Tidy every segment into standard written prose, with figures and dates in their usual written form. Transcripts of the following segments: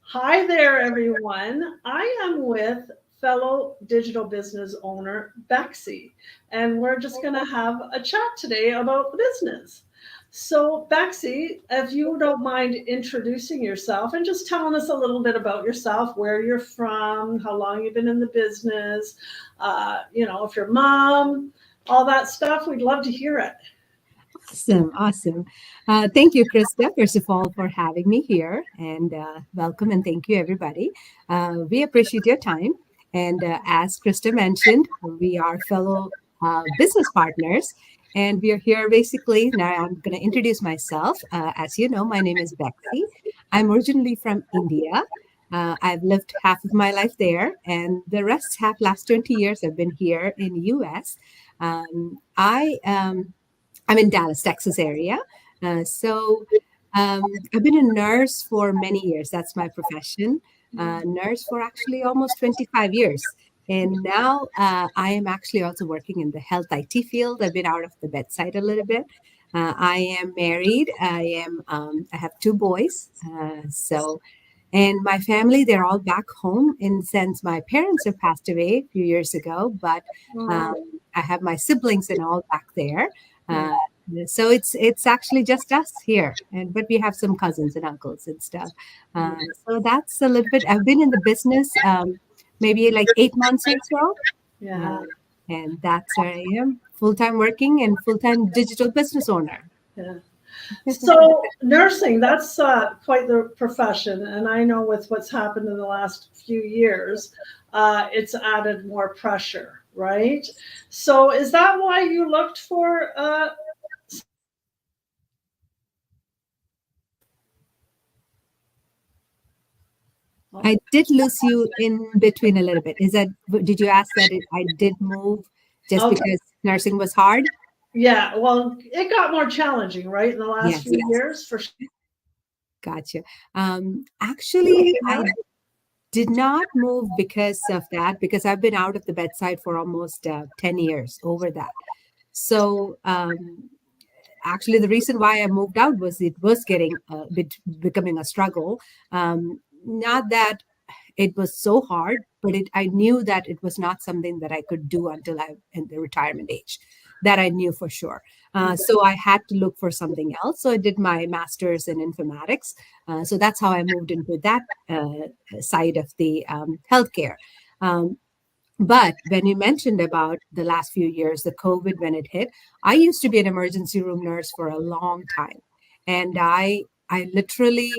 Hi there, everyone. I am with fellow digital business owner Bexy, and we're just going to have a chat today about business. So, Bexy, if you don't mind introducing yourself and just telling us a little bit about yourself, where you're from, how long you've been in the business, if you're mom, all that stuff, we'd love to hear it. Awesome, awesome. Thank you, Krista, first of all, for having me here, and welcome and thank you, everybody. We appreciate your time. And as Krista mentioned, we are fellow business partners, and we are here basically. Now, I'm going to introduce myself. As you know, my name is Bexy. I'm originally from India. I've lived half of my life there, and the rest half last 20 years I've been here in US. I'm in Dallas, Texas area. So I've been a nurse for many years. That's my profession. Nurse for actually almost 25 years. And now I am actually also working in the health IT field. I've been out of the bedside a little bit. I am married. I have two boys. And my family, they're all back home in the sense my parents have passed away a few years ago, but Oh, I have my siblings and all back there. yeah. Uh, so it's actually just us here, and but we have some cousins and uncles and stuff. So that's a little bit. I've been in the business maybe like 8 months or so, Yeah. uh, and that's where I am, full time working and full time digital business owner. Yeah. So nursing, that's quite the profession. And I know with what's happened in the last few years, it's added more pressure, right? So is that why you looked for I did lose you in between a little bit. Is that, did you ask that I did move just okay. because nursing was hard? Yeah, well, it got more challenging, right, in the last Yes, few years for sure. gotcha. Actually, I did not move because of that, because I've been out of the bedside for almost 10 years over that. So, actually, the reason why I moved out was it was getting a bit becoming a struggle. Not that it was so hard, but I knew that it was not something that I could do until I in the retirement age. That I knew for sure. So I had to look for something else. So I did my master's in informatics. So that's how I moved into that side of the healthcare. Um, but when you mentioned about the last few years, the COVID when it hit, I used to be an emergency room nurse for a long time, and I literally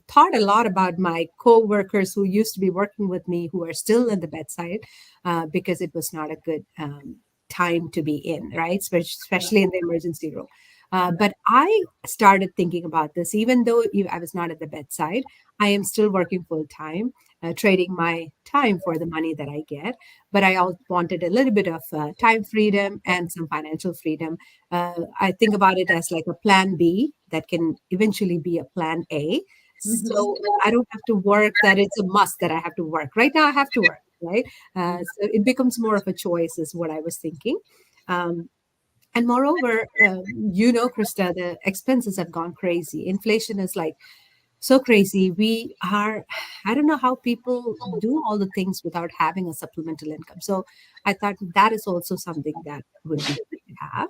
thought a lot about my co-workers who used to be working with me who are still in the bedside because it was not a good time to be in, right? Especially in the emergency room. But I started thinking about this, even though I was not at the bedside, I am still working full time, trading my time for the money that I get. But I also wanted a little bit of time freedom and some financial freedom. I think about it as like a plan B that can eventually be a plan A. Mhm. So I don't have to work that it's a must that I have to work. Right now, I have to work, right? So it becomes more of a choice, is what I was thinking. Um, and moreover, Krista, the expenses have gone crazy. Inflation is like so crazy. I don't know how people do all the things without having a supplemental income. So I thought that is also something that would be good to have.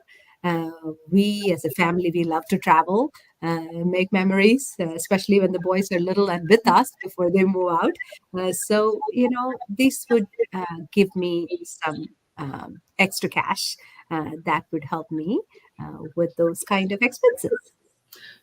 We as a family, we love to travel, make memories, especially when the boys are little and with us before they move out. So this would give me some extra cash that would help me with those kind of expenses.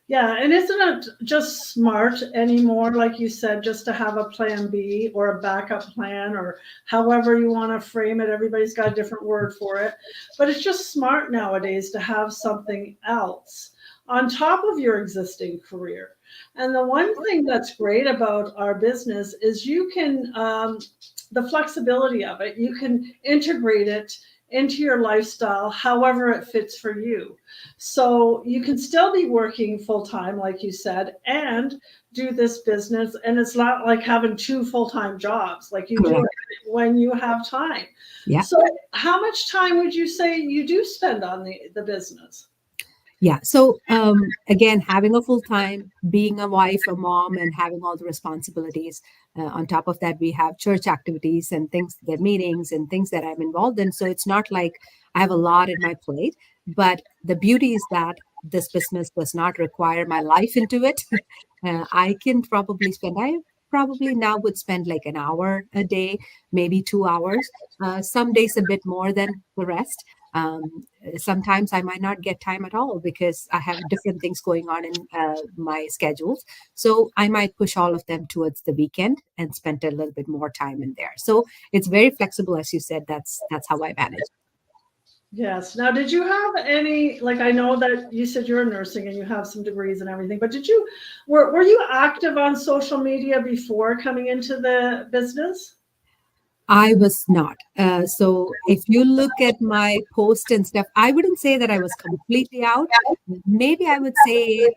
Yeah, and isn't it just smart anymore, like you said, just to have a plan B or a backup plan or however you want to frame it? Everybody's got a different word for it. But it's just smart nowadays to have something else on top of your existing career. And the one thing that's great about our business is the flexibility of it, you can integrate it into your lifestyle however it fits for you. So you can still be working full time, like you said, and do this business. And it's not like having two full time jobs, like you do Correct. it when you have time. Yeah. So, how much time would you say you do spend on the business? Yeah. So again, having a full time, being a wife, a mom, and having all the responsibilities. On top of that, we have church activities and things, the meetings and things that I'm involved in. So it's not like I have a lot in my plate. But the beauty is that this business does not require my life into it. I can probably spend. I probably now would spend like an hour a day, maybe 2 hours. Some days a bit more than the rest. Sometimes I might not get time at all because I have different things going on in my schedules. So I might push all of them towards the weekend and spend a little bit more time in there. So it's very flexible, as you said. That's how I manage. Yes. Now, did you have any, like, I know that you said you're nursing and you have some degrees and everything, but were you active on social media before coming into the business? I was not. So if you look at my post and stuff, I wouldn't say that I was completely out. Maybe I would say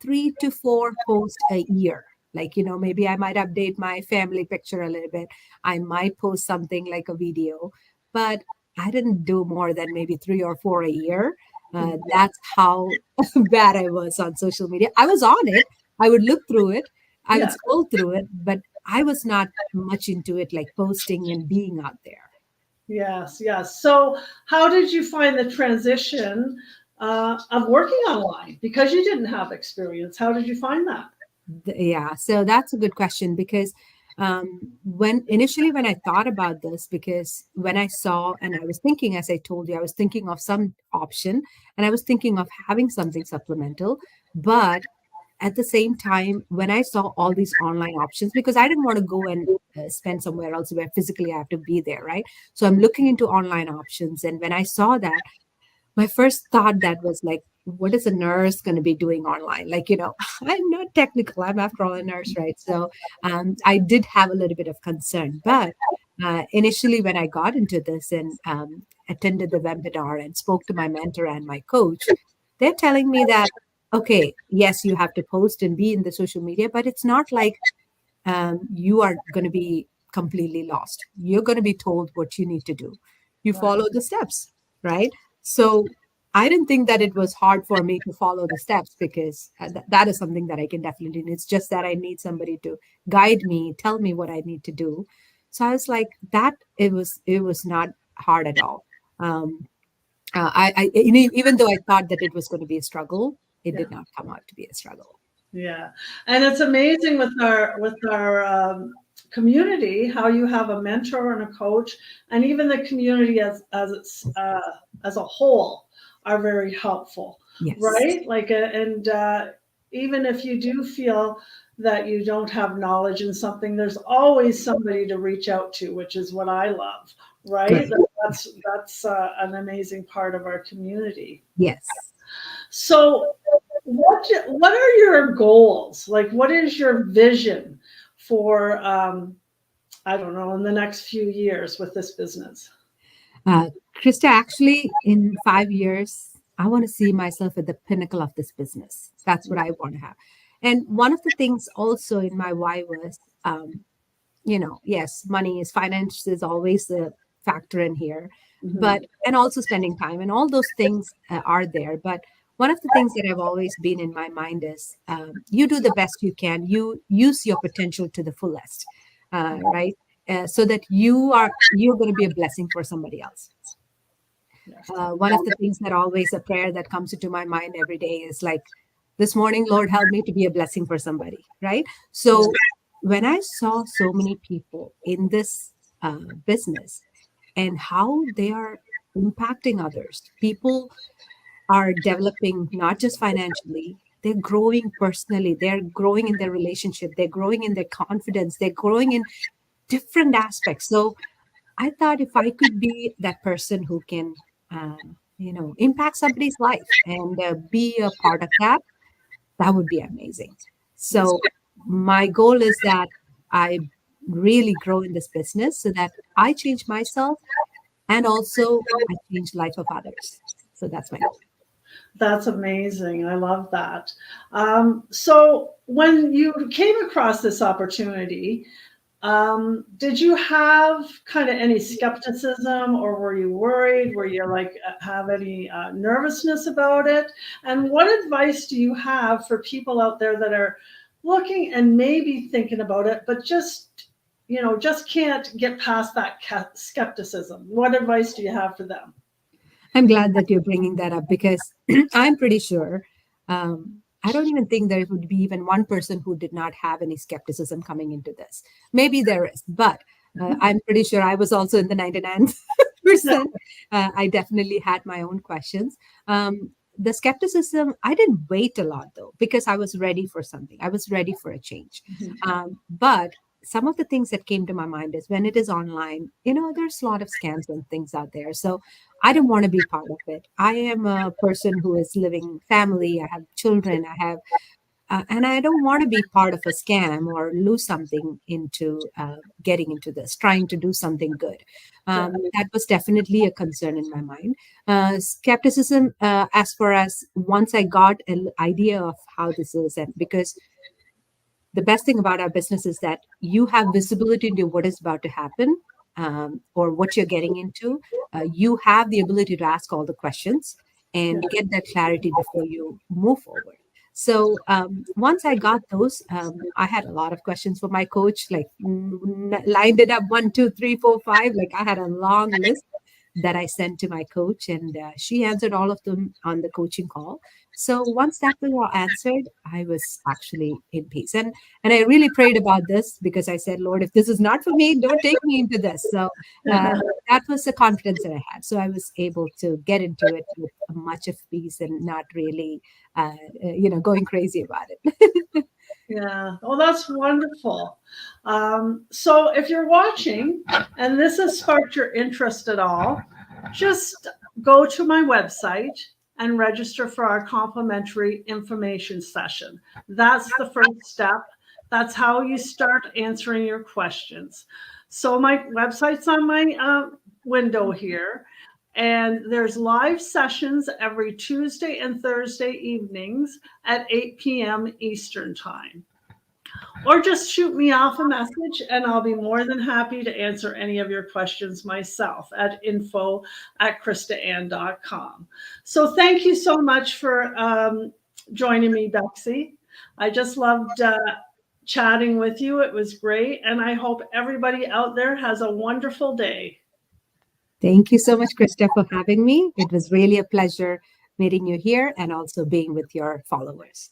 3 to 4 posts a year. Like, maybe I might update my family picture a little bit. I might post something like a video, but I didn't do more than maybe 3 or 4 a year. That's how bad I was on social media. I was on it. I would look through it. I would Yeah. scroll through it, but I was not much into it, like posting and being out there. Yes. Yes. So, how did you find the transition of working online because you didn't have experience? How did you find that? Yeah, so that's a good question because when I thought about this, because when I saw and I was thinking, as I told you, I was thinking of some option and I was thinking of having something supplemental, but at the same time, when I saw all these online options, because I didn't want to go and spend somewhere else where physically I have to be there, right? So I'm looking into online options, and when I saw that, my first thought that was like, what is a nurse going to be doing online? Like, I'm not technical. I'm after all a nurse, right? So I did have a little bit of concern. But initially, when I got into this and attended the webinar and spoke to my mentor and my coach, they're telling me that, okay, yes, you have to post and be in the social media, but it's not like you are going to be completely lost. You're going to be told what you need to do. You Right. follow the steps, right? So I didn't think that it was hard for me to follow the steps because that is something that I can definitely do. It's just that I need somebody to guide me, tell me what I need to do. So I was like, that it was not hard at all. Um, even though I thought that it was going to be a struggle, it Yeah. did not come out to be a struggle. Yeah, and it's amazing with our community how you have a mentor and a coach, and even the community as a whole are very helpful, Yes. right? Like, and even if you do feel that you don't have knowledge in something, there's always somebody to reach out to, which is what I love, right? Correct. That's an amazing part of our community. Yes. So, what are your goals? Like, what is your vision for I don't know, in the next few years with this business? Uh, Krista, actually, in 5 years, I want to see myself at the pinnacle of this business. That's what I want to have. And one of the things also in my why was, yes, money is finance is always a factor in here, Mhm. but and also spending time and all those things are there. But one of the things that have always been in my mind is you do the best you can. You use your potential to the fullest, right? So that you're going to be a blessing for somebody else. Yes. One of the things that always a prayer that comes into my mind every day is like, this morning, Lord, help me to be a blessing for somebody, right? So when I saw so many people in this business and how they are impacting others, people are developing not just financially, they're growing personally, they're growing in their relationship, they're growing in their confidence, they're growing in different aspects. So I thought if I could be that person who can, impact somebody's life and be a part of that, that would be amazing. Yes. So my goal is that I really grow in this business so that I change myself and also I change life of others. So that's my goal. That's amazing. I love that. So, when you came across this opportunity, Did you have kind of any skepticism, or were you worried? Were you like have any nervousness about it? And what advice do you have for people out there that are looking and maybe thinking about it, but just can't get past that skepticism? What advice do you have for them? I'm glad that you're bringing that up because I'm pretty sure. I don't even think there would be even one person who did not have any skepticism coming into this. Maybe there is, but I'm pretty sure I was also in the 99%. I definitely had my own questions. The skepticism, I didn't wait a lot though, because I was ready for something. I was ready for a change. But some of the things that came to my mind is when it is online, there's a lot of scams and things out there. So I don't want to be part of it. I am a person who is living family. I have children. And I don't want to be part of a scam or lose something into getting into this, trying to do something good. That was definitely a concern in my mind. Skepticism, as far as once I got an idea of how this is, and because the best thing about our business is that you have visibility into what is about to happen, or what you're getting into. You have the ability to ask all the questions and get that clarity before you move forward. So once I got those, I had a lot of questions for my coach, like lined it up 1, 2, 3, 4, 5. Like I had a long list that I sent to my coach, and she answered all of them on the coaching call. So once that was all answered, I was actually in peace. And I really prayed about this because I said, Lord, if this is not for me, don't take me into this. So uh, that was the confidence that I had. So I was able to get into it with much of peace and not really, going crazy about it. Yeah. Oh, that's wonderful. So if you're watching and this has sparked your interest at all, just go to my website and register for our complimentary information session. That's the first step. That's how you start answering your questions. So my website's on my window here. And there's live sessions every Tuesday and Thursday evenings at 8 p.m. Eastern Time. Or just shoot me off a message and I'll be more than happy to answer any of your questions myself at info@kristaann.com. So thank you so much for joining me, Bexy. I just loved chatting with you. It was great. And I hope everybody out there has a wonderful day. Thank you so much, Krista, for having me. It was really a pleasure meeting you here and also being with your followers.